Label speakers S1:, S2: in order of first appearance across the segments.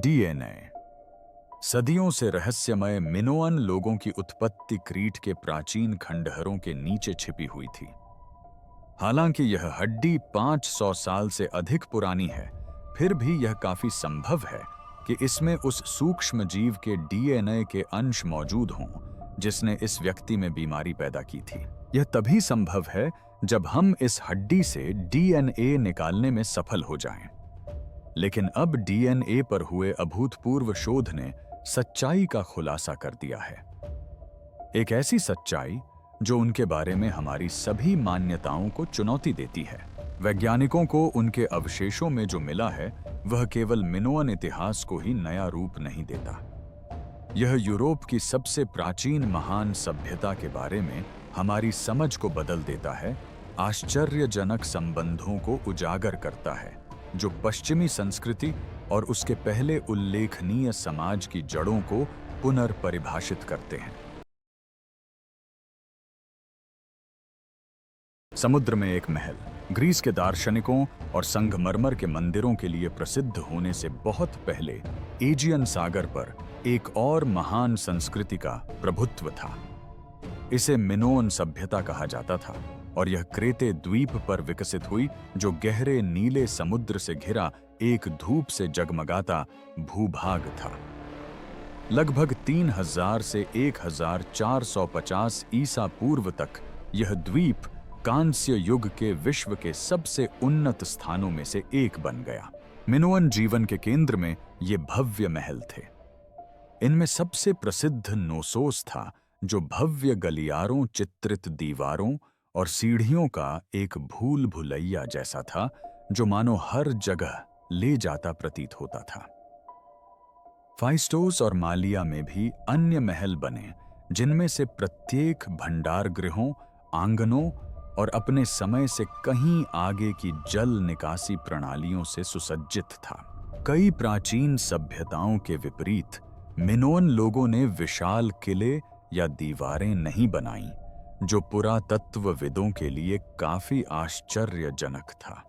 S1: DNA. सदियों से रहस्यमय मिनोअन लोगों की उत्पत्ति क्रीट के प्राचीन खंडहरों के नीचे छिपी हुई थी। हालांकि यह हड्डी 500 साल से अधिक पुरानी है, फिर भी यह काफी संभव है कि इसमें उस सूक्ष्म जीव के डीएनए के अंश मौजूद हों जिसने इस व्यक्ति में बीमारी पैदा की थी। यह तभी संभव है जब हम इस हड्डी से डीएनए निकालने में सफल हो जाएं। लेकिन अब डीएनए पर हुए अभूतपूर्व शोध ने सच्चाई का खुलासा कर दिया है। एक ऐसी सच्चाई जो उनके बारे में हमारी सभी मान्यताओं को चुनौती देती है। वैज्ञानिकों को उनके अवशेषों में जो मिला है वह केवल मिनोअन इतिहास को ही नया रूप नहीं देता। यह यूरोप की सबसे प्राचीन महान सभ्यता के बारे में हमारी समझ को बदल देता है, आश्चर्यजनक संबंधों को उजागर करता है जो पश्चिमी संस्कृति और उसके पहले उल्लेखनीय समाज की जड़ों को पुनर्परिभाषित करते हैं। समुद्र में एक महल ग्रीस के दार्शनिकों और संगमरमर के मंदिरों के लिए प्रसिद्ध होने से बहुत पहले एजियन सागर पर एक और महान संस्कृति का प्रभुत्व था। इसे मिनोअन सभ्यता कहा जाता था और यह क्रेते द्वीप पर विकसित हुई जो गहरे नीले समुद्र से घिरा एक धूप से जगमगाता भूभाग था। लगभग 3000 से 1450 ईसा पूर्व तक यह द्वीप कांस्य युग के विश्व के सबसे उन्नत स्थानों में से एक बन गया। मिनोअन जीवन के केंद्र में ये भव्य महल थे। इनमें सबसे प्रसिद्ध नोसोस था जो भव्य गलियारों, चित्रित दीवारों और सीढ़ियों का एक भूल भुलैया जैसा था जो मानो हर जगह ले जाता प्रतीत होता था। फाइस्टोस और मालिया में भी अन्य महल बने जिनमें से प्रत्येक भंडार गृहों, आंगनों और अपने समय से कहीं आगे की जल निकासी प्रणालियों से सुसज्जित था। कई प्राचीन सभ्यताओं के विपरीत मिनोअन लोगों ने विशाल किले या दीवारें नहीं बनाईं, जो पुरातत्वविदों के लिए काफी आश्चर्यजनक था।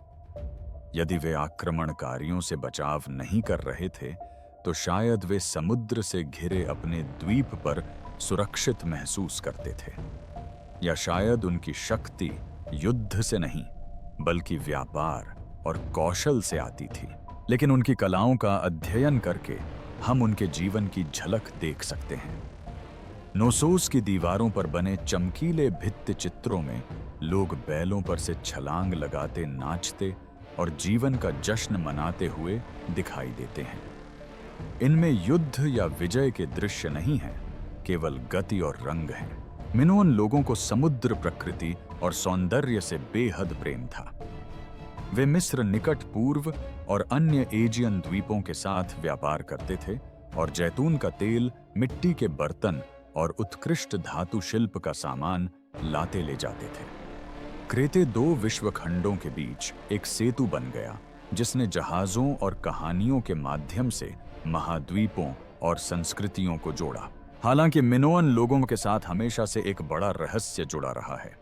S1: यदि वे आक्रमणकारियों से बचाव नहीं कर रहे थे तो शायद वे समुद्र से घिरे अपने द्वीप पर सुरक्षित महसूस करते थे, या शायद उनकी शक्ति युद्ध से नहीं बल्कि व्यापार और कौशल से आती थी। लेकिन उनकी कलाओं का अध्ययन करके हम उनके जीवन की झलक देख सकते हैं। नोसोस की दीवारों पर बने चमकीले भित्ति चित्रों में लोग बैलों पर से छलांग लगाते, नाचते और जीवन का जश्न मनाते हुए दिखाई देते हैं। इनमें युद्ध या विजय के दृश्य नहीं हैं, केवल गति और रंग हैं। मिनोअन लोगों को समुद्र, प्रकृति और सौंदर्य से बेहद प्रेम था। वे मिस्र, निकट पूर्व और अन्य एजियन द्वीपों के साथ व्यापार करते थे और जैतून का तेल, मिट्टी के बर्तन और उत्कृष्ट धातु शिल्प का सामान लाते ले जाते थे। क्रेते दो विश्वखंडों के बीच एक सेतु बन गया जिसने जहाजों और कहानियों के माध्यम से महाद्वीपों और संस्कृतियों को जोड़ा। हालांकि मिनोअन लोगों के साथ हमेशा से एक बड़ा रहस्य जुड़ा रहा है।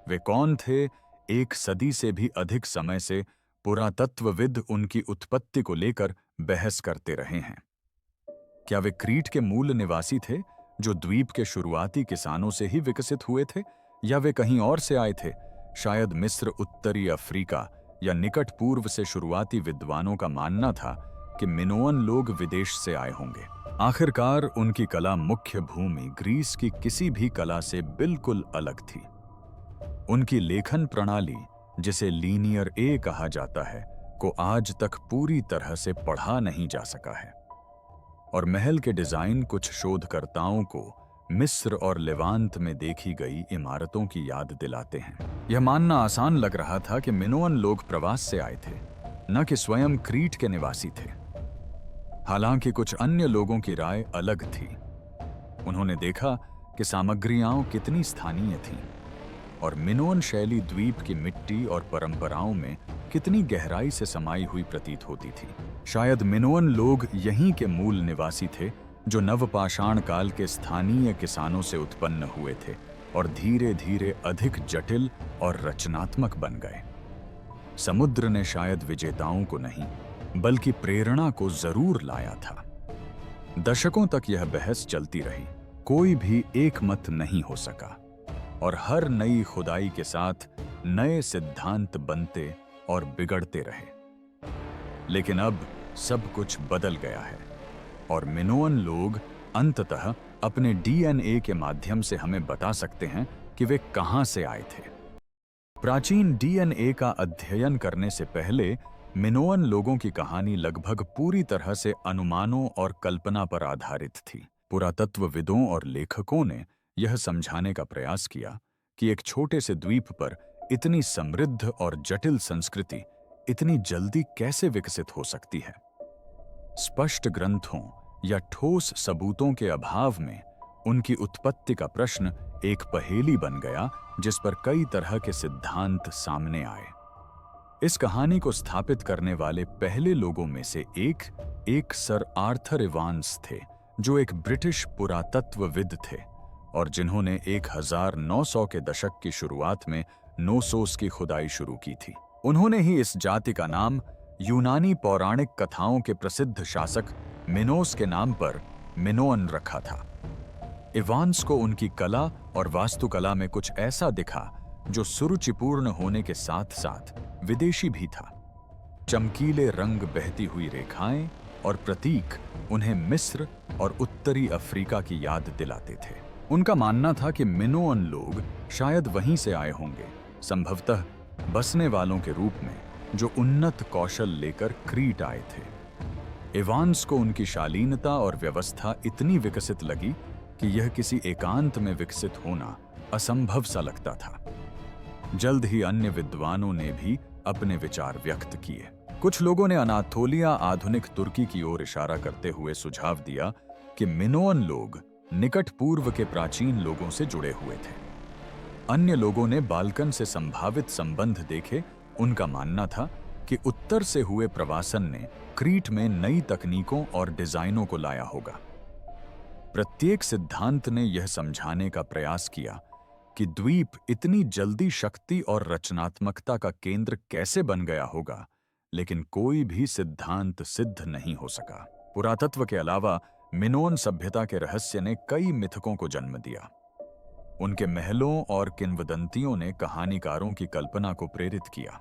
S1: वे कौन थे? एक सदी से भी अधिक समय से पुरातत्वविद उनकी उत्पत्ति को लेकर बहस करते रहे हैं। क्या वे क्रीट के मूल निवासी थे जो द्वीप के शुरुआती किसानों से ही विकसित हुए थे, या वे कहीं और से आए थे? शायद मिस्र, उत्तरी अफ्रीका या निकट पूर्व से शुरुआती विद्वानों का मानना था कि मिनोअन लोग विदेश से आए होंगे। आखिरकार उनकी कला मुख्य भूमि ग्रीस की किसी भी कला से बिल्कुल अलग थी। उनकी लेखन प्रणाली, जिसे लीनियर ए कहा जाता है, को आज तक पूरी तरह से पढ़ा नहीं जा सका है। और महल के डिजाइन कुछ शोधकर्ताओं को मिस्र और लेवांत में देखी गई इमारतों की याद दिलाते हैं। यह मानना आसान लग रहा था कि मिनोअन लोग प्रवास से आए थे, न कि स्वयं क्रीट के निवासी थे। हालांकि कुछ अन्य लोगों की राय अलग थी। उन्होंने देखा कि सामग्रियां कितनी स्थानीय थीं और मिनोअन शैली द्वीप की मिट्टी और परंपराओं में कितनी गहराई से समाई हुई प्रतीत होती थी। शायद मिनोअन लोग यहीं के मूल निवासी थे जो नवपाषाण काल के स्थानीय किसानों से उत्पन्न हुए थे और धीरे धीरे अधिक जटिल और रचनात्मक बन गए। समुद्र ने शायद विजेताओं को नहीं बल्कि प्रेरणा को जरूर लाया था। दशकों तक यह बहस चलती रही, कोई भी एक मत नहीं हो सका और हर नई खुदाई के साथ नए सिद्धांत बनते और बिगड़ते रहे। लेकिन अब सब कुछ बदल गया है और मिनोअन लोग अंततः अपने डीएनए के माध्यम से हमें बता सकते हैं कि वे कहां से आए थे। प्राचीन डीएनए का अध्ययन करने से पहले मिनोअन लोगों की कहानी लगभग पूरी तरह से अनुमानों और कल्पना पर आधारित थी। पुरातत्वविदों और लेखकों ने यह समझाने का प्रयास किया कि एक छोटे से द्वीप पर इतनी समृद्ध और जटिल संस्कृति इतनी जल्दी कैसे विकसित हो सकती है। स्पष्ट ग्रंथों या ठोस सबूतों के अभाव में उनकी उत्पत्ति का प्रश्न एक पहेली बन गया, जिस पर कई तरह के सिद्धांत सामने आए। इस कहानी को स्थापित करने वाले पहले लोगों में से एक सर आर्थर इवांस थे, जो एक ब्रिटिश पुरातत्वविद थे और जिन्होंने 1900 के दशक की शुरुआत में नोसोस की खुदाई शुरू की थी। उन्होंने ही इस जाति का नाम यूनानी पौराणिक कथाओं के प्रसिद्ध शासक मिनोस के नाम पर मिनोअन रखा था। इवांस को उनकी कला और वास्तुकला में कुछ ऐसा दिखा जो सुरुचिपूर्ण होने के साथ साथ विदेशी भी था। चमकीले रंग, बहती हुई रेखाएं और प्रतीक उन्हें मिस्र और उत्तरी अफ्रीका की याद दिलाते थे। उनका मानना था कि मिनोअन लोग शायद वहीं से आए होंगे, संभवतः बसने वालों के रूप में, जो उन्नत कौशल लेकर क्रीट आए थे। इवांस को उनकी शालीनता और व्यवस्था इतनी विकसित लगी कि यह किसी एकांत में विकसित होना असंभव सा लगता था। जल्द ही अन्य विद्वानों ने भी अपने विचार व्यक्त किए। कुछ लोगों ने अनातोलिया, आधुनिक तुर्की की ओर इशारा करते हुए सुझाव दिया कि मिनोअन लोग निकट पूर्व के प्राचीन लोगों से जुड़े हुए थे। अन्य लोगों ने बाल्कन से संभावित संबंध देखे। उनका मानना था कि उत्तर से हुए प्रवासन ने क्रीट में नई तकनीकों और डिजाइनों को लाया होगा। प्रत्येक सिद्धांत ने यह समझाने का प्रयास किया कि द्वीप इतनी जल्दी शक्ति और रचनात्मकता का केंद्र कैसे बन गया होगा, लेकिन कोई भी सिद्धांत सिद्ध नहीं हो सका। पुरातत्व के अलावा मिनोअन सभ्यता के रहस्य ने कई मिथकों को जन्म दिया। उनके महलों और किंवदंतियों ने कहानीकारों की कल्पना को प्रेरित किया।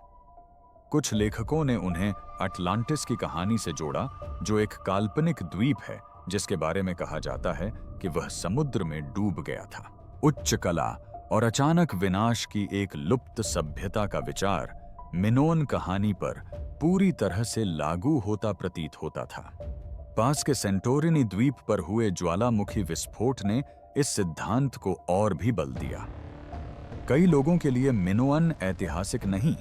S1: कुछ लेखकों ने उन्हें अटलांटिस की कहानी से जोड़ा, जो एक काल्पनिक द्वीप है जिसके बारे में कहा जाता है कि वह समुद्र में डूब गया था। उच्च कला और अचानक विनाश की एक लुप्त सभ्यता का विचार मिनोअन कहानी पर पूरी तरह से लागू होता प्रतीत होता था। पास के सेंटोरिनी द्वीप पर हुए ज्वालामुखी विस्फोट ने इस सिद्धांत को और भी बल दिया। कई लोगों के लिए मिनोअन ऐतिहासिक नहीं,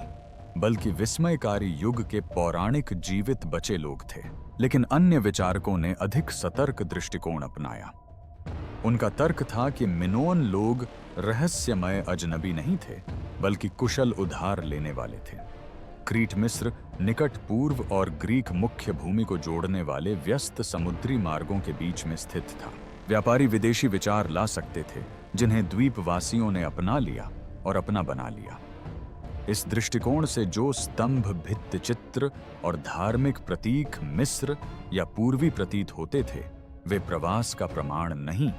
S1: बल्कि विस्मयकारी युग के पौराणिक जीवित बचे लोग थे। लेकिन अन्य विचारकों ने अधिक सतर्क दृष्टिकोण अपनाया। उनका तर्क था कि मिनोअन लोग रहस्यमय अजनबी नहीं थे, बल्कि कुशल उधार लेने वाले थे। क्रीट मिस्र, निकट पूर्व और ग्रीक मुख्य भूमि को जोड़ने वाले व्यस्त समुद्री मार्गों के बीच में स्थित था। व्यापारी विदेशी विचार ला सकते थे, जिन्हें द्वीपवासियों ने अपना लिया और अपना बना लिया। इस दृष्टिकोण से जो स्तंभ, भित्ति चित्र और धार्मिक प्रतीक मिस्र या पूर्वी प्रतीत होते थे, वे प्रवास का प्रमाण नहीं,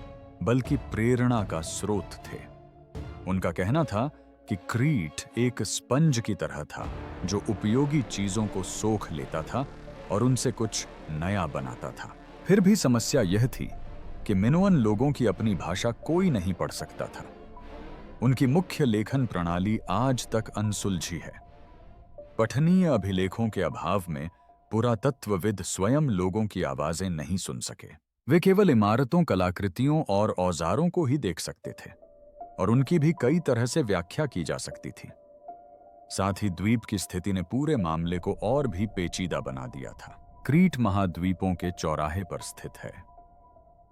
S1: बल्कि प्रेरणा का स्रोत थे। उनका कहना था कि क्रीट एक स्पंज की तरह था, जो उपयोगी चीजों को सोख लेता था और उनसे कुछ नया बनाता था। फिर भी समस्या यह थी कि मिनोअन लोगों की अपनी भाषा कोई नहीं पढ़ सकता था। उनकी मुख्य लेखन प्रणाली आज तक अनसुलझी है। पठनीय अभिलेखों के अभाव में पुरातत्वविद स्वयं लोगों की आवाजें नहीं सुन सके। वे केवल इमारतों, कलाकृतियों और औजारों को ही देख सकते थे और उनकी भी कई तरह से व्याख्या की जा सकती थी। साथ ही द्वीप की स्थिति ने पूरे मामले को और भी पेचीदा बना दिया था। क्रीट महाद्वीपों के चौराहे पर स्थित है।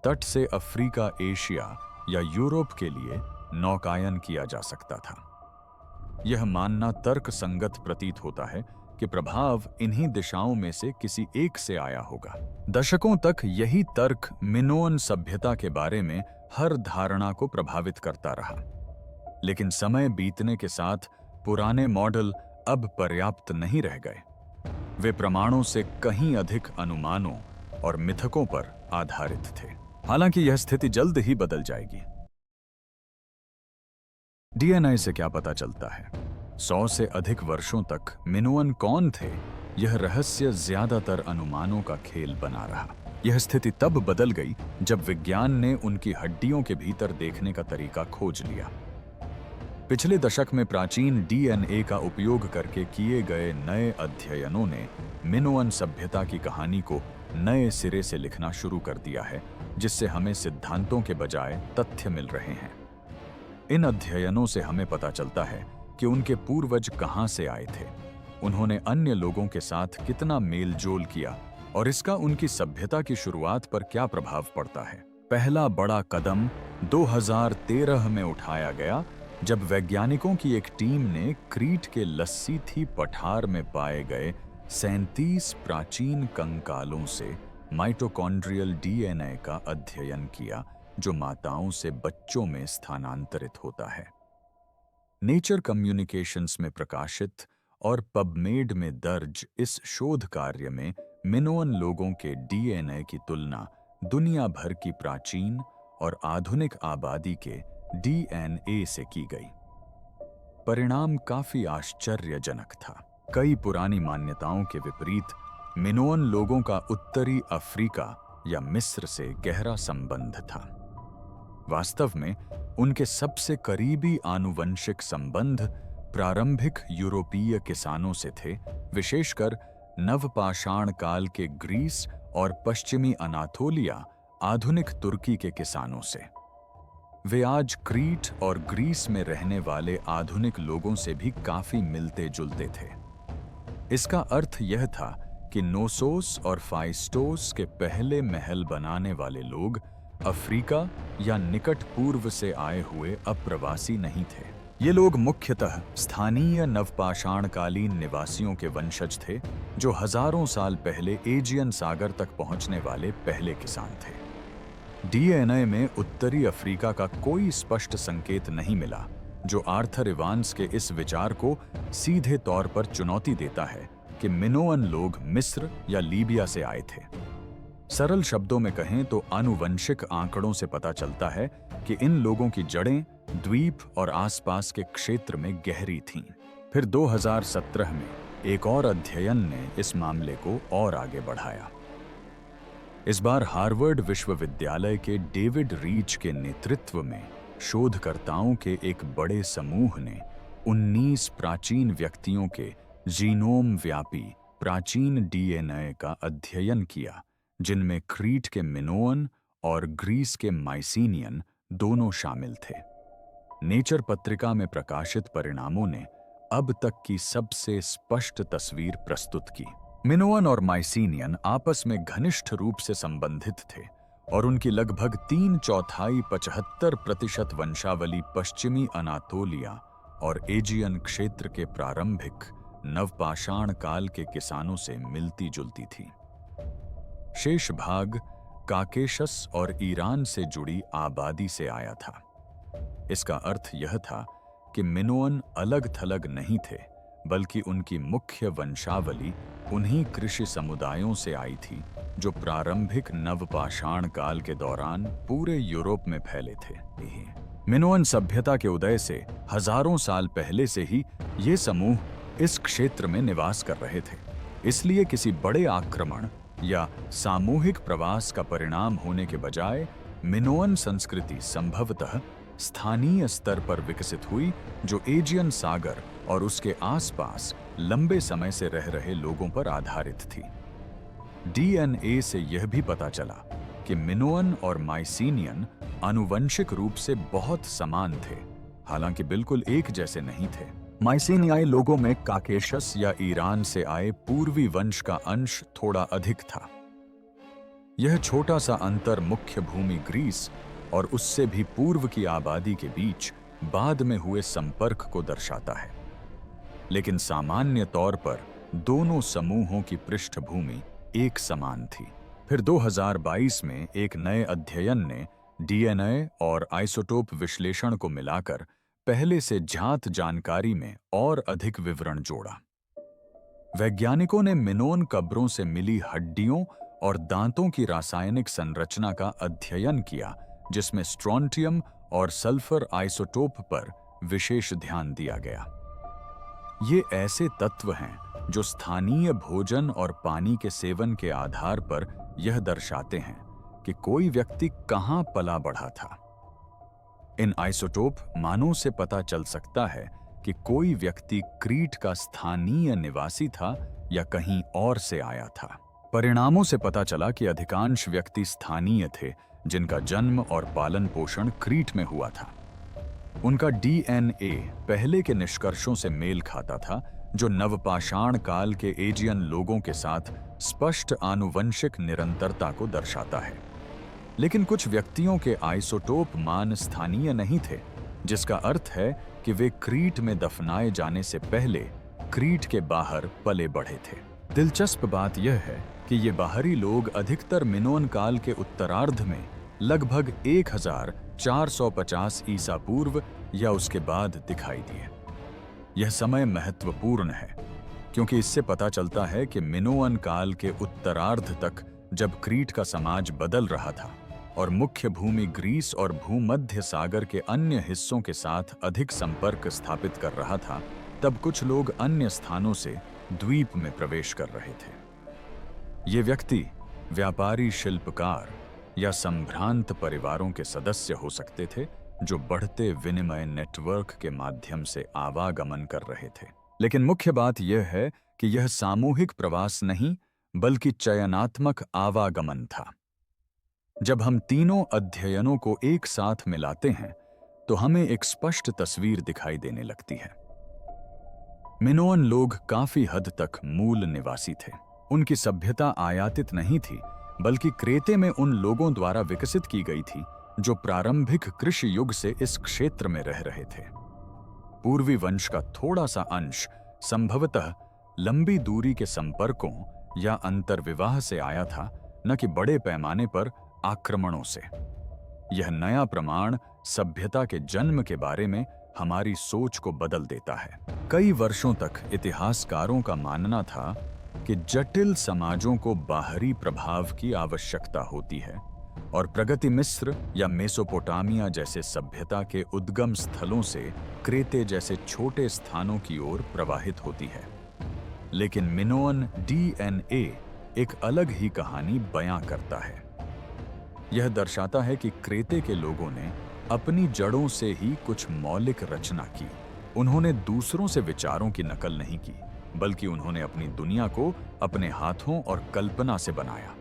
S1: तट से अफ्रीका, एशिया या यूरोप के लिए नौकायन किया जा सकता था। यह मानना तर्क संगत प्रतीत होता है कि प्रभाव इन्हीं दिशाओं में से किसी एक से आया होगा। दशकों तक यही तर्क मिनोअन सभ्यता के बारे में हर धारणा को प्रभावित करता रहा। लेकिन समय बीतने के साथ पुराने मॉडल अब पर्याप्त नहीं रह गए। वे प्रमाणों से कहीं अधिक अनुमानों और मिथकों पर आधारित थे। हालांकि यह स्थिति जल्द ही बदल जाएगी। डीएनए से क्या पता चलता है? 100 से अधिक वर्षों तक मिनोअन कौन थे, यह रहस्य ज्यादातर अनुमानों का खेल बना रहा। यह स्थिति तब बदल गई जब विज्ञान ने उनकी हड्डियों के भीतर देखने का तरीका खोज लिया। पिछले दशक में प्राचीन डीएनए का उपयोग करके किए गए नए अध्ययनों ने मिनोअन सभ्यता की कहानी को नए सिरे से लिखना शुरू कर दिया है, जिससे हमें सिद्धांतों के बजाय तथ्य मिल रहे हैं। इन अध्ययनों से हमें पता चलता है कि उनके पूर्वज कहां से आए थे, उन्होंने अन्य लोगों के साथ कितना मेलजोल किया और इसका उनकी सभ्यता की शुरुआत पर क्या प्रभाव पड़ता है। पहला बड़ा कदम 2013 में उठाया गया, जब वैज्ञानिकों की एक टीम ने क्रीट के लस्सीथी पठार में पाए गए 37 प्राचीन कंकालों से माइटोकॉन्ड्रियल डीएनए का अध्ययन किया, जो माताओं से बच्चों में स्थानांतरित होता है। नेचर कम्युनिकेशंस में प्रकाशित और पबमेड में दर्ज इस शोध कार्य में मिनोअन लोगों के डीएनए की तुलना दुनिया भर की प्राचीन और आधुनिक आबादी के डीएनए से की गई। परिणाम काफी आश्चर्यजनक था। कई पुरानी मान्यताओं के विपरीत मिनोअन लोगों का उत्तरी अफ्रीका या मिस्र से गहरा संबंध था। वास्तव में उनके सबसे करीबी आनुवंशिक संबंध प्रारंभिक यूरोपीय किसानों से थे, विशेषकर नवपाषाण काल के ग्रीस और पश्चिमी अनातोलिया, आधुनिक तुर्की के किसानों से। वे आज क्रीट और ग्रीस में रहने वाले आधुनिक लोगों से भी काफी मिलते जुलते थे। इसका अर्थ यह था कि नोसोस और फाइस्टोस के पहले महल बनाने वाले लोग अफ्रीका या निकट पूर्व से आए हुए अप्रवासी नहीं थे। ये लोग मुख्यतः स्थानीय नवपाषाणकालीन निवासियों के वंशज थे, जो हजारों साल पहले एजियन सागर तक पहुंचने वाले पहले किसान थे। डीएनए में उत्तरी अफ्रीका का कोई स्पष्ट संकेत नहीं मिला, जो आर्थर इवांस के इस विचार को सीधे तौर पर चुनौती देता है कि मिनोअन लोग मिस्र या लीबिया से आए थे। सरल शब्दों में कहें तो आनुवंशिक आंकड़ों से पता चलता है कि इन लोगों की जड़ें द्वीप और आसपास के क्षेत्र में गहरी थीं। फिर 2017 में एक और अध्ययन ने इस मामले को और आगे बढ़ाया। इस बार हार्वर्ड विश्वविद्यालय के डेविड रीच के नेतृत्व में शोधकर्ताओं के एक बड़े समूह ने 19 प्राचीन व्यक्तियों के जीनोम व्यापी प्राचीन डीएनए का अध्ययन किया, जिनमें क्रीट के मिनोअन और ग्रीस के माइसीनियन दोनों शामिल थे। नेचर पत्रिका में प्रकाशित परिणामों ने अब तक की सबसे स्पष्ट तस्वीर प्रस्तुत की। मिनोअन और माइसीनियन आपस में घनिष्ठ रूप से संबंधित थे और उनकी लगभग 3/4 75% वंशावली पश्चिमी अनातोलिया और एजियन क्षेत्र के प्रारंभिक नवपाषाण काल के किसानों से मिलती जुलती थी। शेष भाग काकेशस और ईरान से जुड़ी आबादी से आया था। इसका अर्थ यह था कि मिनोअन अलग थलग नहीं थे, बल्कि उनकी मुख्य वंशावली उन्हीं कृषि समुदायों से आई थी जो प्रारंभिक नवपाषाण काल के दौरान पूरे यूरोप में फैले थे। मिनोअन सभ्यता के उदय से हजारों साल पहले से ही ये समूह इस क्षेत्र में निवास कर रहे थे। इसलिए किसी बड़े आक्रमण या सामूहिक प्रवास का परिणाम होने के बजाय मिनोअन संस्कृति संभवतः स्थानीय स्तर पर विकसित हुई, जो एजियन सागर और उसके आसपास लंबे समय से रह रहे लोगों पर आधारित थी। डीएनए से यह भी पता चला कि मिनोअन और माइसीनियन आनुवंशिक रूप से बहुत समान थे, हालांकि बिल्कुल एक जैसे नहीं थे। माइसीनियाई लोगों में काकेशस या ईरान से आए पूर्वी वंश का अंश थोड़ा अधिक था। यह छोटा सा अंतर मुख्य भूमि ग्रीस और उससे भी पूर्व की आबादी के बीच बाद में हुए संपर्क को दर्शाता है, लेकिन सामान्य तौर पर दोनों समूहों की पृष्ठभूमि एक समान थी। फिर 2022 में एक नए अध्ययन ने डीएनए और आइसोटोप विश्लेषण को मिलाकर पहले से ज्ञात जानकारी में और अधिक विवरण जोड़ा। वैज्ञानिकों ने मिनोन कब्रों से मिली हड्डियों और दांतों की रासायनिक संरचना का अध्ययन किया, जिसमें स्ट्रोंटियम और सल्फर आइसोटोप पर विशेष ध्यान दिया गया। ये ऐसे तत्व हैं जो स्थानीय भोजन और पानी के सेवन के आधार पर यह दर्शाते हैं कि कोई व्यक्ति कहां पला बढ़ा था। इन आइसोटोप मानों से पता चल सकता है कि कोई व्यक्ति क्रीट का स्थानीय निवासी था या कहीं और से आया था। परिणामों से पता चला कि अधिकांश व्यक्ति स्थानीय थे, जिनका जन्म और पालन पोषण क्रीट में हुआ था। उनका डीएनए पहले के निष्कर्षों से मेल खाता था, जो नवपाषाण काल के एजियन लोगों के साथ स्पष्ट आनुवंशिक निरंतरता को दर्शाता है। लेकिन कुछ व्यक्तियों के आइसोटोप मान स्थानीय नहीं थे, जिसका अर्थ है कि वे क्रीट में दफनाए जाने से पहले क्रीट के बाहर पले बढ़े थे। दिलचस्प बात यह है कि ये बाहरी लोग अधिकतर मिनोन काल के उत्तरार्ध में लगभग 1450 ईसा पूर्व या उसके बाद दिखाई दिए। यह समय महत्वपूर्ण है क्योंकि इससे पता चलता है कि मिनोअन काल के उत्तरार्ध तक, जब क्रीट का समाज बदल रहा था और मुख्य भूमि ग्रीस और भूमध्य सागर के अन्य हिस्सों के साथ अधिक संपर्क स्थापित कर रहा था, तब कुछ लोग अन्य स्थानों से द्वीप में प्रवेश कर रहे थे। ये व्यक्ति व्यापारी, शिल्पकार या संभ्रांत परिवारों के सदस्य हो सकते थे, जो बढ़ते विनिमय नेटवर्क के माध्यम से आवागमन कर रहे थे। लेकिन मुख्य बात यह है कि यह सामूहिक प्रवास नहीं, बल्कि चयनात्मक आवागमन था। जब हम तीनों अध्ययनों को एक साथ मिलाते हैं, तो हमें एक स्पष्ट तस्वीर दिखाई देने लगती है। मिनोअन लोग काफी हद तक मूल निवासी थे। उनकी सभ्यता आयातित नहीं थी, बल्कि क्रेते में उन लोगों द्वारा विकसित की गई थी जो प्रारंभिक कृषि युग से इस क्षेत्र में रह रहे थे। पूर्वी वंश का थोड़ा सा अंश संभवतः लंबी दूरी के संपर्कों या अंतर्विवाह से आया था, न कि बड़े पैमाने पर आक्रमणों से। यह नया प्रमाण सभ्यता के जन्म के बारे में हमारी सोच को बदल देता है। कई वर्षों तक इतिहासकारों का मानना था कि जटिल समाजों को बाहरी प्रभाव की आवश्यकता होती है और प्रगति मिस्र या मेसोपोटामिया जैसे सभ्यता के उद्गम स्थलों से क्रेते जैसे छोटे स्थानों की ओर प्रवाहित होती है। लेकिन मिनोअन डीएनए एक अलग ही कहानी बयां करता है। यह दर्शाता है कि क्रेते के लोगों ने अपनी जड़ों से ही कुछ मौलिक रचना की। उन्होंने दूसरों से विचारों की नकल नहीं की, बल्कि उन्होंने अपनी दुनिया को अपने हाथों और कल्पना से बनाया।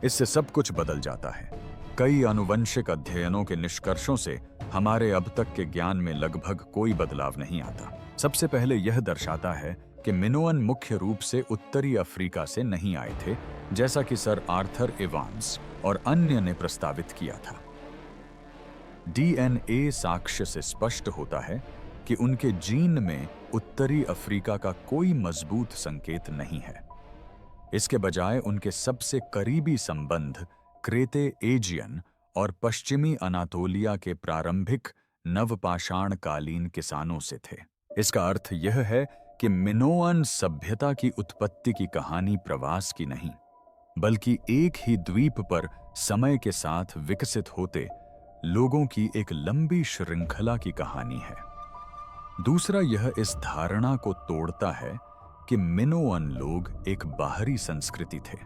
S1: इससे सब कुछ बदल जाता है। कई आनुवंशिक अध्ययनों के निष्कर्षों से हमारे अब तक के ज्ञान में लगभग कोई बदलाव नहीं आता। सबसे पहले यह दर्शाता है कि मिनोअन मुख्य रूप से उत्तरी अफ्रीका से नहीं आए थे, जैसा कि सर आर्थर एवांस और अन्य ने प्रस्तावित किया था। डीएनए साक्ष्य से स्पष्ट होता है कि उनके जीन में उत्तरी अफ्रीका का कोई मजबूत संकेत नहीं है। इसके बजाय उनके सबसे करीबी संबंध क्रेते एजियन और पश्चिमी अनातोलिया के प्रारंभिक नवपाषाण कालीन किसानों से थे। इसका अर्थ यह है कि मिनोअन सभ्यता की उत्पत्ति की कहानी प्रवास की नहीं, बल्कि एक ही द्वीप पर समय के साथ विकसित होते लोगों की एक लंबी श्रृंखला की कहानी है। दूसरा, यह इस धारणा को तोड़ता है कि मिनोअन लोग एक बाहरी संस्कृति थे।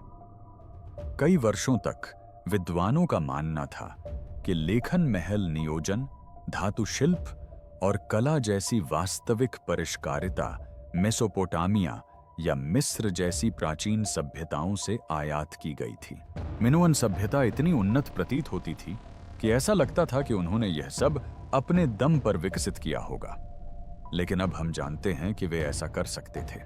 S1: कई वर्षों तक विद्वानों का मानना था कि लेखन, महल नियोजन, धातु शिल्प और कला जैसी वास्तविक परिष्कारिता मेसोपोटामिया या मिस्र जैसी प्राचीन सभ्यताओं से आयात की गई थी। मिनोअन सभ्यता इतनी उन्नत प्रतीत होती थी कि ऐसा लगता था कि उन्होंने यह सब अपने दम पर विकसित किया होगा। लेकिन अब हम जानते हैं कि वे ऐसा कर सकते थे।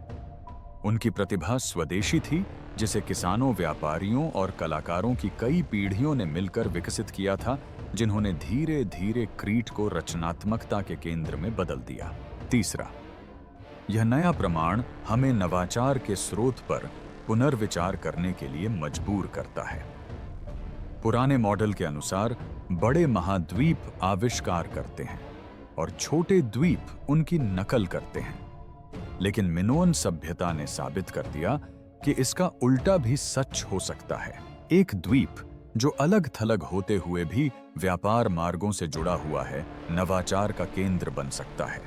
S1: उनकी प्रतिभा स्वदेशी थी, जिसे किसानों, व्यापारियों और कलाकारों की कई पीढ़ियों ने मिलकर विकसित किया था, जिन्होंने धीरे धीरे क्रीट को रचनात्मकता के केंद्र में बदल दिया। तीसरा, यह नया प्रमाण हमें नवाचार के स्रोत पर पुनर्विचार करने के लिए मजबूर करता है। पुराने मॉडल के अनुसार बड़े महाद्वीप आविष्कार करते हैं, और छोटे द्वीप उनकी नकल करते हैं। लेकिन मिनोअन सभ्यता ने साबित कर दिया कि इसका उल्टा भी सच हो सकता है। एक द्वीप जो अलग थलग होते हुए भी व्यापार मार्गों से जुड़ा हुआ है, नवाचार का केंद्र बन सकता है।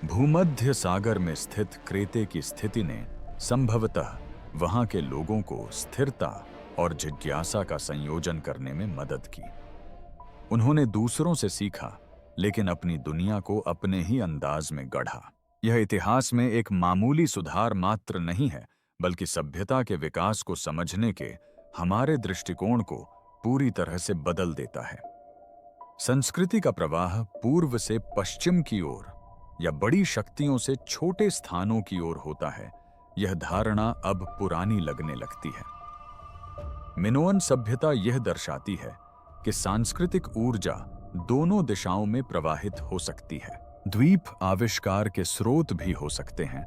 S1: भूमध्य सागर में स्थित क्रेते की स्थिति ने संभवतः वहां के लोगों को स्थिरता और जिज्ञासा का संयोजन करने में मदद की। उन्होंने दूसरों से सीखा, लेकिन अपनी दुनिया को अपने ही अंदाज में गढ़ा। यह इतिहास में एक मामूली सुधार मात्र नहीं है, बल्कि सभ्यता के विकास को समझने के हमारे दृष्टिकोण को पूरी तरह से बदल देता है। संस्कृति का प्रवाह पूर्व से पश्चिम की ओर या बड़ी शक्तियों से छोटे स्थानों की ओर होता है, यह धारणा अब पुरानी लगने लगती है। मिनोअन सभ्यता यह दर्शाती है कि सांस्कृतिक ऊर्जा दोनों दिशाओं में प्रवाहित हो सकती है। द्वीप आविष्कार के स्रोत भी हो सकते हैं,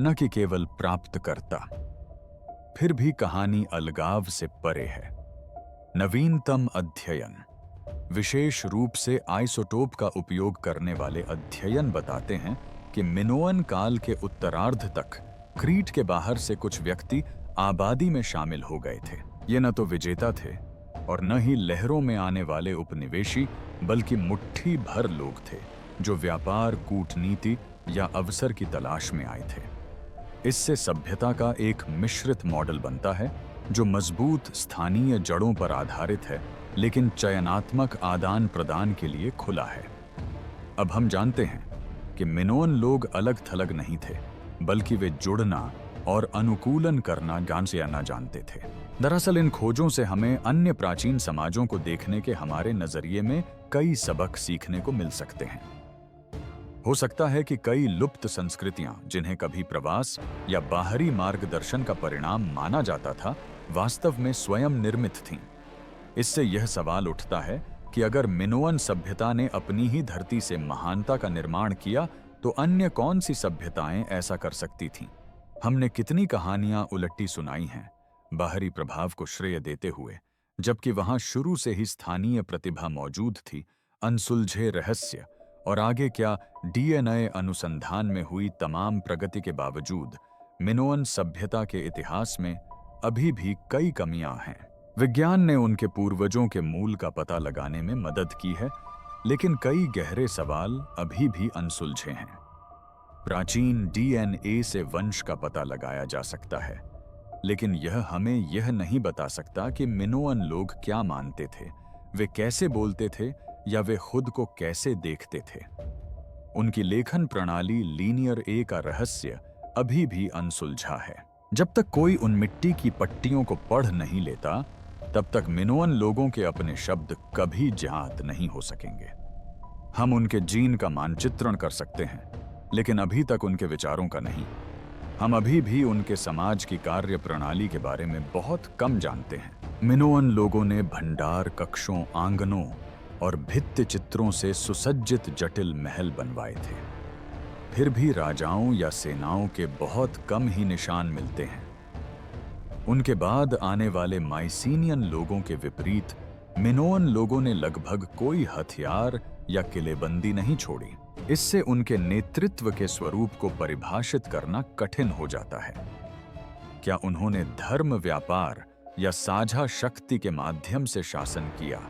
S1: न कि केवल प्राप्तकर्ता। फिर भी कहानी अलगाव से परे है। नवीनतम अध्ययन, विशेष रूप से आइसोटोप का उपयोग करने वाले अध्ययन बताते हैं कि मिनोअन काल के उत्तरार्ध तक क्रीट के बाहर से कुछ व्यक्ति आबादी में शामिल हो गए थे। ये न तो विजेता थे और न ही लहरों में आने वाले उपनिवेशी, बल्कि मुट्ठी भर लोग थे जो व्यापार, कूटनीति या अवसर की तलाश में आए थे। इससे सभ्यता का एक मिश्रित मॉडल बनता है जो मजबूत स्थानीय जड़ों पर आधारित है, लेकिन चयनात्मक आदान प्रदान के लिए खुला है। अब हम जानते हैं कि मिनोअन लोग अलग थलग नहीं थे, बल्कि वे जुड़ना और अनुकूलन करना जानते या न जानते थे। दरअसल इन खोजों से हमें अन्य प्राचीन समाजों को देखने के हमारे नजरिए में कई सबक सीखने को मिल सकते हैं। हो सकता है कि कई लुप्त संस्कृतियां, जिन्हें कभी प्रवास या बाहरी मार्गदर्शन का परिणाम माना जाता था, वास्तव में स्वयं निर्मित थीं। इससे यह सवाल उठता है कि अगर मिनोअन सभ्यता ने अपनी ही धरती से महानता का निर्माण किया, तो अन्य कौन सी सभ्यताएं ऐसा कर सकती थीं? हमने कितनी कहानियां उलटी सुनाई हैं, बाहरी प्रभाव को श्रेय देते हुए, जबकि वहां शुरू से ही स्थानीय प्रतिभा मौजूद थी, अनसुलझे रहस्य और आगे क्या डीएनए अनुसंधान में हुई तमाम प्रगति के बावजूद मिनोअन सभ्यता के इतिहास में अभी भी कई कमियां हैं। विज्ञान ने उनके पूर्वजों के मूल का पता लगाने में मदद की है, लेकिन कई गहरे सवाल अभी भी अनसुलझे हैं। प्राचीन डीएनए से वंश का पता लगाया जा सकता है, लेकिन यह हमें यह नहीं बता सकता कि मिनोअन लोग क्या मानते थे, वे कैसे बोलते थे या वे खुद को कैसे देखते थे। उनकी लेखन प्रणाली लीनियर ए का रहस्य अभी भी अनसुलझा है। जब तक कोई उन मिट्टी की पट्टियों को पढ़ नहीं लेता, तब तक मिनोअन लोगों के अपने शब्द कभी ज्ञात नहीं हो सकेंगे। हम उनके जीन का मानचित्रण कर सकते हैं, लेकिन अभी तक उनके विचारों का नहीं। हम अभी भी उनके समाज की कार्य प्रणाली के बारे में बहुत कम जानते हैं। मिनोअन लोगों ने भंडार कक्षों, आंगनों और भित्ति चित्रों से सुसज्जित जटिल महल बनवाए थे। फिर भी राजाओं या सेनाओं के बहुत कम ही निशान मिलते हैं। उनके बाद आने वाले माइसीनियन लोगों के विपरीत मिनोअन लोगों ने लगभग कोई हथियार या किलेबंदी नहीं छोड़ी। इससे उनके नेतृत्व के स्वरूप को परिभाषित करना कठिन हो जाता है। क्या उन्होंने धर्म, व्यापार या साझा शक्ति के माध्यम से शासन किया?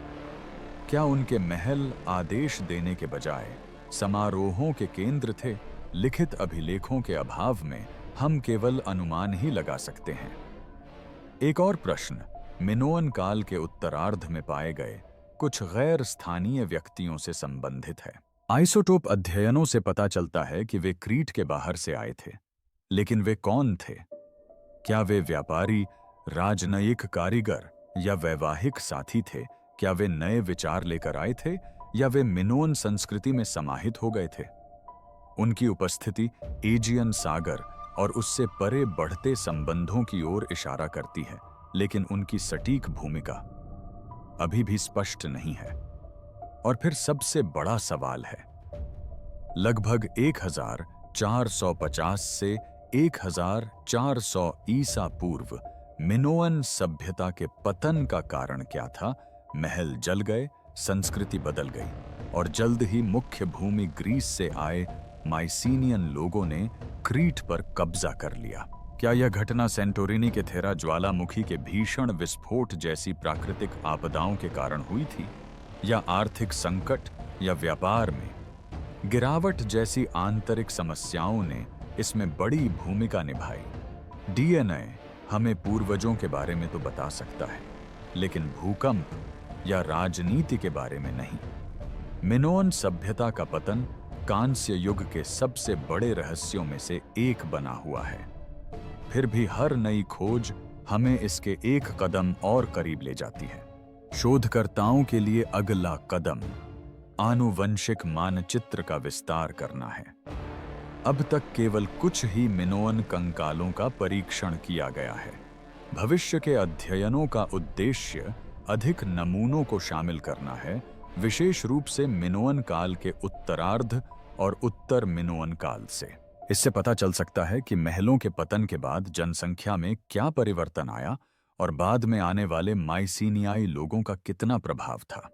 S1: क्या उनके महल आदेश देने के बजाय समारोहों के केंद्र थे? लिखित अभिलेखों के अभाव में हम केवल अनुमान ही लगा सकते हैं। एक और प्रश्न मिनोअन काल के उत्तरार्ध में पाए गए कुछ गैर स्थानीय व्यक्तियों से संबंधित है। आइसोटोप अध्ययनों से पता चलता है कि वे क्रीट के बाहर से आए थे, लेकिन वे कौन थे? क्या वे व्यापारी, राजनयिक कारीगर या वैवाहिक साथी थे? क्या वे नए विचार लेकर आए थे या वे मिनोअन संस्कृति में समाहित हो गए थे? उनकी उपस्थिति एजियन सागर और उससे परे बढ़ते संबंधों की ओर इशारा करती है, लेकिन उनकी सटीक भूमिका अभी भी स्पष्ट नहीं है। और फिर सबसे बड़ा सवाल है, लगभग 1450 से 1400 ईसा पूर्व मिनोअन सभ्यता के पतन का कारण क्या था? महल जल गए, संस्कृति बदल गई और जल्द ही मुख्य भूमि ग्रीस से आए माइसीनियन लोगों ने क्रीट पर कब्जा कर लिया। क्या यह घटना सेंटोरिनी के थेरा ज्वालामुखी के भीषण विस्फोट जैसी प्राकृतिक आपदाओं के कारण हुई थी, या आर्थिक संकट या व्यापार में गिरावट जैसी आंतरिक समस्याओं ने इसमें बड़ी भूमिका निभाई? डीएनए हमें पूर्वजों के बारे में तो बता सकता है, लेकिन भूकंप या राजनीति के बारे में नहीं। मिनोअन सभ्यता का पतन कांस्य युग के सबसे बड़े रहस्यों में से एक बना हुआ है। फिर भी हर नई खोज हमें इसके एक कदम और करीब ले जाती है। शोधकर्ताओं के लिए अगला कदम आनुवंशिक मानचित्र का विस्तार करना है। अब तक केवल कुछ ही मिनोअन कंकालों का परीक्षण किया गया है। भविष्य के अध्ययनों का उद्देश्य अधिक नमूनों को शामिल करना है, विशेष रूप से मिनोअन काल के उत्तरार्ध और उत्तर मिनोअन काल से। इससे पता चल सकता है कि महलों के पतन के बाद जनसंख्या में क्या परिवर्तन आया और बाद में आने वाले माइसीनियाई लोगों का कितना प्रभाव था।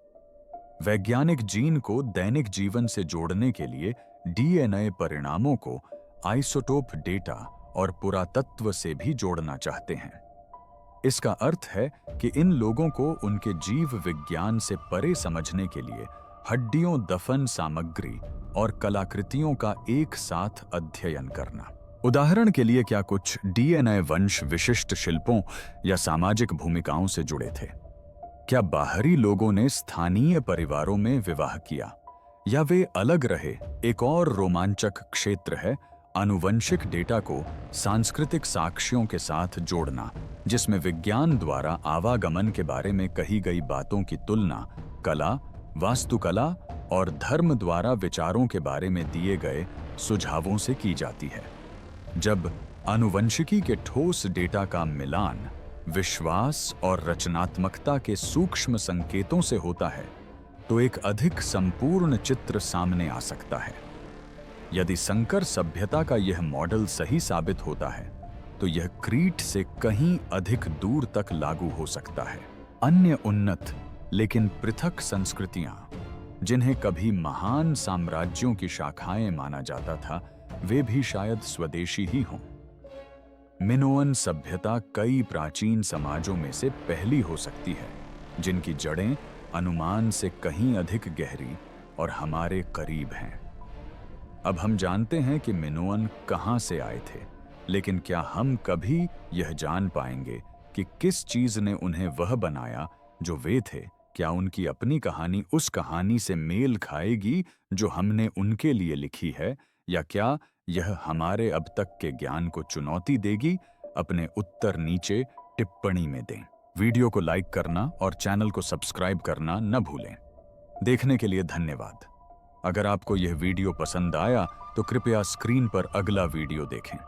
S1: वैज्ञानिक जीन को दैनिक जीवन से जोड़ने के लिए डीएनए परिणामों को आइसोटोप डेटा और पुरातत्व से भी जोड़ना चाहते हैं। इसका अर्थ है कि इन लोगों को उनके जीव विज्ञान से परे समझने के लिए हड्डियों, दफन सामग्री और कलाकृतियों का एक साथ अध्ययन करना। उदाहरण के लिए, क्या कुछ डीएनए वंश विशिष्ट शिल्पों या सामाजिक भूमिकाओं से जुड़े थे? क्या बाहरी लोगों ने स्थानीय परिवारों में विवाह किया, या वे अलग रहे? एक और रोमांचक क्षेत्र है आनुवंशिक डेटा को सांस्कृतिक साक्ष्यों के साथ जोड़ना, जिसमें विज्ञान द्वारा आवागमन के बारे में कही गई बातों की तुलना कला, वास्तुकला और धर्म द्वारा विचारों के बारे में दिए गए सुझावों से की जाती है। जब आनुवंशिकी के ठोस डेटा का मिलान विश्वास और रचनात्मकता के सूक्ष्म संकेतों से होता है, तो एक अधिक संपूर्ण चित्र सामने आ सकता है। यदि संकर सभ्यता का यह मॉडल सही साबित होता है, तो यह क्रीट से कहीं अधिक दूर तक लागू हो सकता है। अन्य उन्नत लेकिन पृथक संस्कृतियां, जिन्हें कभी महान साम्राज्यों की शाखाएं माना जाता था, वे भी शायद स्वदेशी ही हों। मिनोअन सभ्यता कई प्राचीन समाजों में से पहली हो सकती है, जिनकी जड़ें अनुमान से कहीं अधिक गहरी और हमारे करीब हैं। अब हम जानते हैं कि मिनोअन कहां से आए थे, लेकिन क्या हम कभी यह जान पाएंगे कि किस चीज ने उन्हें वह बनाया जो वे थे? क्या उनकी अपनी कहानी उस कहानी से मेल खाएगी जो हमने उनके लिए लिखी है, या क्या यह हमारे अब तक के ज्ञान को चुनौती देगी? अपने उत्तर नीचे टिप्पणी में दें। वीडियो को लाइक करना और चैनल को सब्सक्राइब करना न भूलें। देखने के लिए धन्यवाद। अगर आपको यह वीडियो पसंद आया तो कृपया स्क्रीन पर अगला वीडियो देखें।